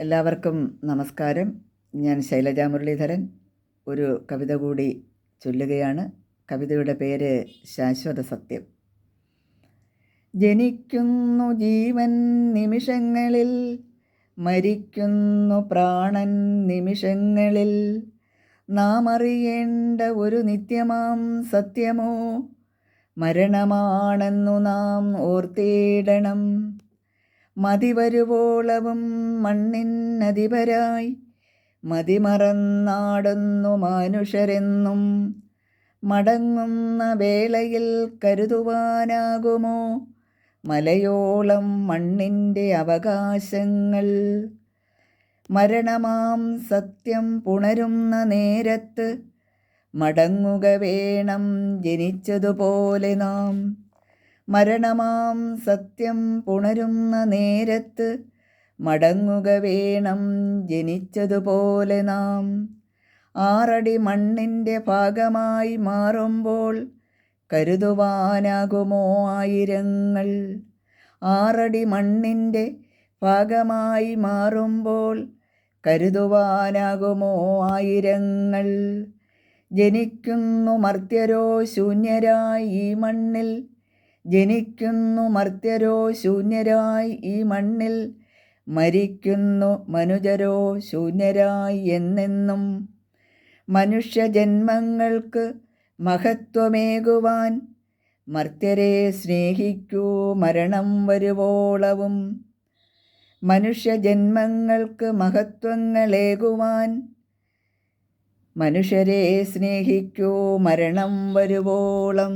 എല്ലാവർക്കും നമസ്കാരം. ഞാൻ ശൈലജ മുരളീധരൻ. ഒരു കവിത കൂടി ചൊല്ലുകയാണ്. കവിതയുടെ പേര് ശാശ്വത സത്യം. ജനിക്കുന്നു ജീവൻ നിമിഷങ്ങളിൽ, മരിക്കുന്നു പ്രാണൻ നിമിഷങ്ങളിൽ. നാം അറിയേണ്ട ഒരു നിത്യമാം സത്യമോ മരണമാണെന്നു നാം ഓർത്തിടണം. മതിവരുവോളവും മണ്ണിനധിപരായി മതിമറന്നാടുന്നു മനുഷ്യരെന്നും. മടങ്ങുന്ന വേളയിൽ കരുതുവാനാകുമോ മലയോളം മണ്ണിൻ്റെ അവകാശങ്ങൾ? മരണമാം സത്യം പുണരുന്ന നേരത്ത് മടങ്ങുക വേണം ജനിച്ചതുപോലെ നാം. മരണമാം സത്യം പുണരുന്ന നേരത്ത് മടങ്ങുക വേണം ജനിച്ചതുപോലെ നാം. 6 അടി മണ്ണിൻ്റെ ഭാഗമായി മാറുമ്പോൾ കരുതുവാനാകുമോ ആയിരങ്ങൾ? 6 അടി മണ്ണിൻ്റെ ഭാഗമായി മാറുമ്പോൾ കരുതുവാനാകുമോ ആയിരങ്ങൾ? ജനിക്കുന്നു മർത്യരോ ശൂന്യരായി ഈ മണ്ണിൽ, ജനിക്കുന്നു മർത്യരോ ശൂന്യരായി ഈ മണ്ണിൽ. മരിക്കുന്നു മനുജരോ ശൂന്യരായി എന്നെന്നും. മനുഷ്യജന്മങ്ങൾക്ക് മഹത്വമേകുവാൻ മർത്യരെ സ്നേഹിക്കൂ മരണം വരുവോളവും. മനുഷ്യജന്മങ്ങൾക്ക് മഹത്വങ്ങളേകുവാൻ മനുഷ്യരെ സ്നേഹിക്കൂ മരണം വരുവോളം.